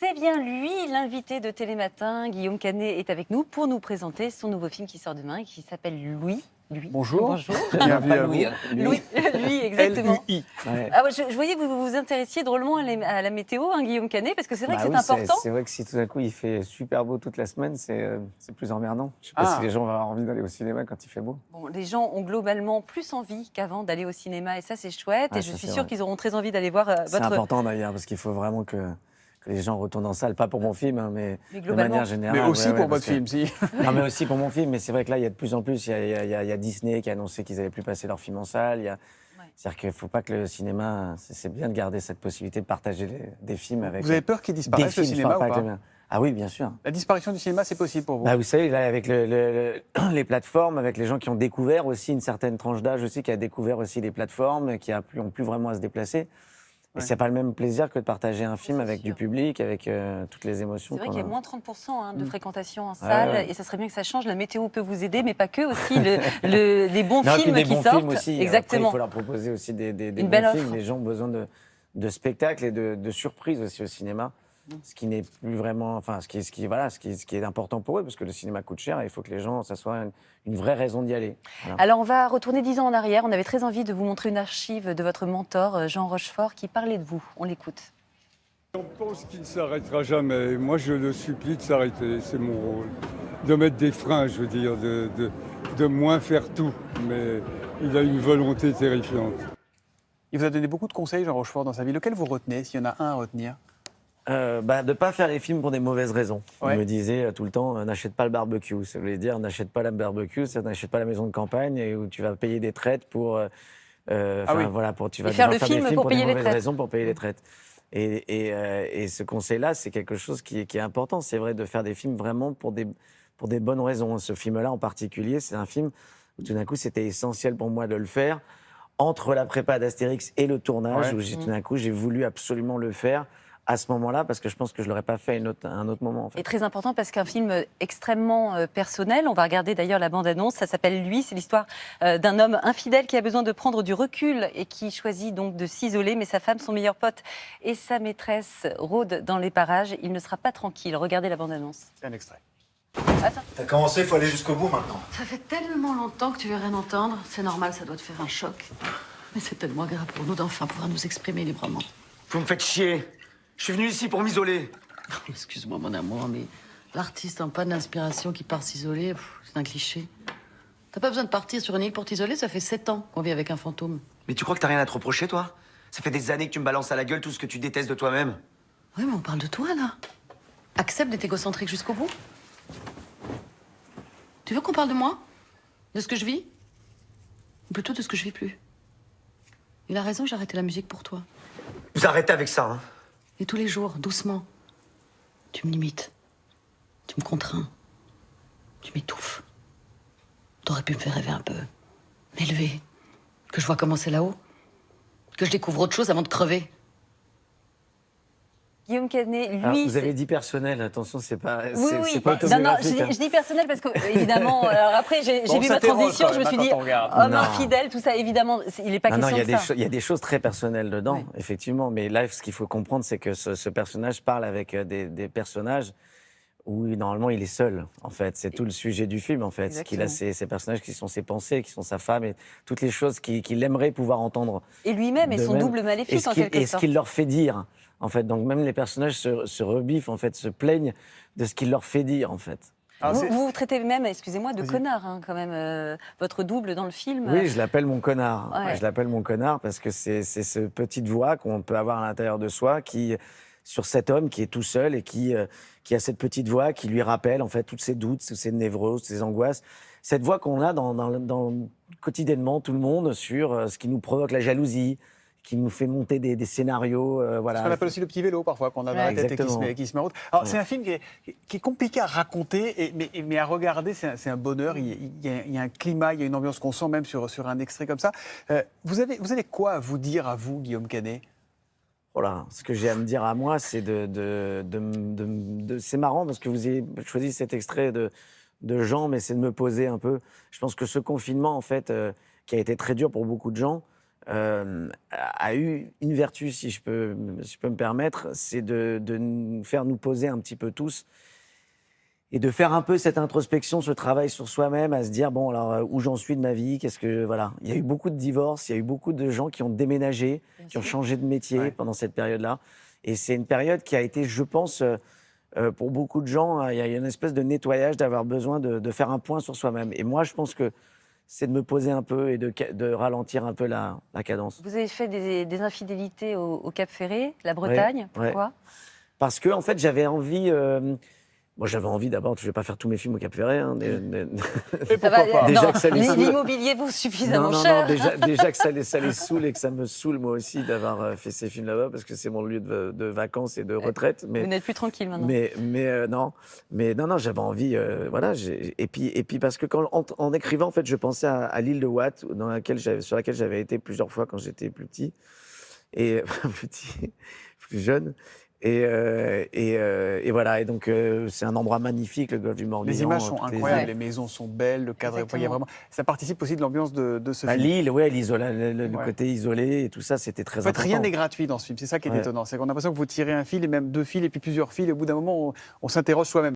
C'est bien lui, l'invité de Télématin. Guillaume Canet est avec nous pour nous présenter son nouveau film qui sort demain et qui s'appelle Louis. Bonjour. Bonjour. Bienvenue à vous. Louis, exactement. L-U-I. Ouais. Ah ouais, je voyais que vous vous intéressiez drôlement à la météo, hein, Guillaume Canet, parce que c'est vrai que c'est Oui, important. c'est vrai que si tout d'un coup il fait super beau toute la semaine, c'est plus emmerdant. Je ne sais pas si les gens vont avoir envie d'aller au cinéma quand il fait beau. Bon, les gens ont globalement plus envie qu'avant d'aller au cinéma et ça c'est chouette. Ah, et je ça, suis c'est sûre vrai. qu'ils auront très envie d'aller voir C'est votre... important d'ailleurs parce qu'il faut vraiment que les gens retournent en salle, pas pour mon film, hein, mais de globalement. manière générale. Mais aussi pour parce votre film, si. Non, mais aussi pour mon film. Mais c'est vrai que là, il y a de plus en plus, il y a Disney qui a annoncé qu'ils n'allaient plus passer leur film en salle. C'est-à-dire qu'il ne faut pas que le cinéma, c'est bien de garder cette possibilité de partager des films avec. Vous avez peur qu'il disparaisse le cinéma ou pas? Ah oui, bien sûr. La disparition du cinéma, c'est possible pour vous? Bah, vous savez, là, avec les plateformes, avec les gens qui ont découvert aussi une certaine tranche d'âge aussi, qui a découvert aussi les plateformes, qui n'ont plus vraiment à se déplacer. Et c'est pas le même plaisir que de partager un film avec du public, avec toutes les émotions. C'est vrai qu'il y a moins 30% de fréquentation en Ouais, salle, ouais. et ça serait bien que ça change. La météo peut vous aider, mais pas que, aussi les bons Non, films des qui bons sortent. films aussi. Exactement. Après, il faut leur proposer aussi des Une bons belle films. offre. Les gens ont besoin de spectacles et de surprises aussi au cinéma. Ce qui n'est plus vraiment, enfin, ce qui est important pour eux, parce que le cinéma coûte cher et il faut que les gens, ça soit une vraie raison d'y aller. Voilà. Alors, on va retourner 10 ans en arrière. On avait très envie de vous montrer une archive de votre mentor, Jean Rochefort, qui parlait de vous. On l'écoute. On pense qu'il ne s'arrêtera jamais. Moi, je le supplie de s'arrêter. C'est mon rôle. De mettre des freins, je veux dire, de moins faire tout. Mais il a une volonté terrifiante. Il vous a donné beaucoup de conseils, Jean Rochefort, dans sa vie. Lequel vous retenez, s'il y en a un à retenir? De ne pas faire les films pour des mauvaises raisons. Ouais. Il me disait tout le temps, n'achète pas le barbecue. Ça voulait dire, n'achète pas la barbecue, ça n'achète pas la maison de campagne et où tu vas payer des traites pour... oui. voilà, tu vas Et faire devoir le film des films pour payer des les mauvaises traites. raisons pour payer les traites. Et ce conseil-là, c'est quelque chose qui est important. C'est vrai de faire des films vraiment pour des bonnes raisons. Ce film-là en particulier, c'est un film où tout d'un coup, c'était essentiel pour moi de le faire. Entre la prépa d'Astérix et le tournage, Ouais. où tout d'un coup, j'ai voulu absolument le faire à ce moment-là, parce que je pense que je ne l'aurais pas fait à un autre moment. En fait. Et très important parce qu'un film extrêmement personnel. On va regarder d'ailleurs la bande-annonce. Ça s'appelle Lui. C'est l'histoire d'un homme infidèle qui a besoin de prendre du recul et qui choisit donc de s'isoler. Mais sa femme, son meilleur pote et sa maîtresse rôdent dans les parages. Il ne sera pas tranquille. Regardez la bande-annonce. C'est un extrait. Attends. T'as commencé, faut aller jusqu'au bout maintenant. Ça fait tellement longtemps que tu veux rien entendre. C'est normal, ça doit te faire un choc. Mais c'est tellement grave pour nous d'enfin pouvoir nous exprimer librement. Vous me faites chier. Je suis venu ici pour m'isoler. Excuse-moi, mon amour, mais l'artiste en panne d'inspiration qui part s'isoler, c'est un cliché. T'as pas besoin de partir sur une île pour t'isoler, ça fait 7 ans qu'on vit avec un fantôme. Mais tu crois que t'as rien à te reprocher, toi? Ça fait des années que tu me balances à la gueule tout ce que tu détestes de toi-même. Oui, mais on parle de toi, là. Accepte d'être égocentrique jusqu'au bout. Tu veux qu'on parle de moi? De ce que je vis? Ou plutôt de ce que je vis plus? Il a raison, j'ai arrêté la musique pour toi. Vous arrêtez avec ça, hein. Et tous les jours, doucement, tu me limites. Tu me contrains. Tu m'étouffes. T'aurais pu me faire rêver un peu. M'élever. Que je vois comment c'est là-haut. Que je découvre autre chose avant de crever. Guillaume Canet, lui... Alors, vous avez dit personnel, attention, c'est pas, Oui, c'est oui. pas Non, autobiographique. je dis personnel parce que, évidemment, alors après, j'ai Bon, vu ça ma t'évoque transition, quand je me même, suis hein, dit, quand on regarde. homme Non. infidèle, tout ça, évidemment, il n'est pas Non, question de ça. il y a des choses très personnelles dedans, Oui. effectivement. Mais là, ce qu'il faut comprendre, c'est que ce personnage parle avec des personnages où, normalement, il est seul, en fait. C'est tout le sujet du film, en fait. C'est qu'il a ces personnages qui sont ses pensées, qui sont sa femme, et toutes les choses qu'il aimerait pouvoir entendre. Et lui-même et son d'eux-mêmes. double maléfique, en quelque Et ce sorte. qu'il leur fait dire, en fait. Donc, même les personnages se rebiffent, en fait, se plaignent de ce qu'il leur fait dire, en fait. Alors, Vous c'est- vous traitez même, excusez-moi, de Vas-y. connard, hein, quand même. Votre double dans le film. Oui, je l'appelle mon connard. Ouais. Je l'appelle mon connard parce que c'est cette petite voix qu'on peut avoir à l'intérieur de soi sur cet homme qui est tout seul et qui a cette petite voix qui lui rappelle en fait tous ses doutes, tous ses névroses, ses angoisses. Cette voix qu'on a quotidiennement, tout le monde, sur ce qui nous provoque la jalousie, qui nous fait monter des scénarios. Ce Voilà. qu'on appelle aussi le petit vélo, parfois, qu'on a dans la Ouais. tête et Exactement. qui se met en route. Alors, Ouais. c'est un film qui est compliqué à raconter, mais à regarder, c'est un bonheur. Il y a un climat, il y a une ambiance qu'on sent même sur un extrait comme ça. Vous avez quoi à vous dire, à vous, Guillaume Canet? Voilà, ce que j'ai à me dire à moi, c'est c'est marrant parce que vous avez choisi cet extrait de Jean, mais c'est de me poser un peu. Je pense que ce confinement, en fait, qui a été très dur pour beaucoup de gens, a eu une vertu, si je peux me permettre, c'est de nous faire nous poser un petit peu tous et de faire un peu cette introspection, ce travail sur soi-même, à se dire, bon, alors, où j'en suis de ma vie, voilà. Il y a eu beaucoup de divorces, il y a eu beaucoup de gens qui ont déménagé, qui ont changé de métier pendant cette période-là. Et c'est une période qui a été, je pense, pour beaucoup de gens, il y a une espèce de nettoyage, d'avoir besoin de faire un point sur soi-même. Et moi, je pense que c'est de me poser un peu et de ralentir un peu la cadence. Vous avez fait des infidélités au Cap Ferré, la Bretagne, pourquoi? Parce que, en fait, j'avais envie... Moi, j'avais envie d'abord, je ne vais pas faire tous mes films au Cap Ferré. Hein, Et pourquoi pas? Déjà que ça les saoule. L'immobilier vaut suffisamment non, cher. déjà que ça les saoule et que ça me saoule moi aussi d'avoir fait ces films là-bas parce que c'est mon lieu de vacances et de retraite. Vous n'êtes plus tranquille maintenant. Non, j'avais envie, voilà. Et puis parce que en écrivant, en fait, je pensais à l'île de Watt, sur laquelle j'avais été plusieurs fois quand j'étais plus petit et plus jeune. Et voilà, et donc c'est un endroit magnifique, le golfe du Morbihan. Les images sont incroyables, les maisons sont belles, le cadre est vraiment. Ça participe aussi de l'ambiance de ce film. L'île, le côté isolé et tout ça, c'était très important. Rien n'est gratuit dans ce film, c'est ça qui est étonnant. C'est qu'on a l'impression que vous tirez un fil et même deux fils et puis plusieurs fils, et au bout d'un moment, on s'interroge soi-même.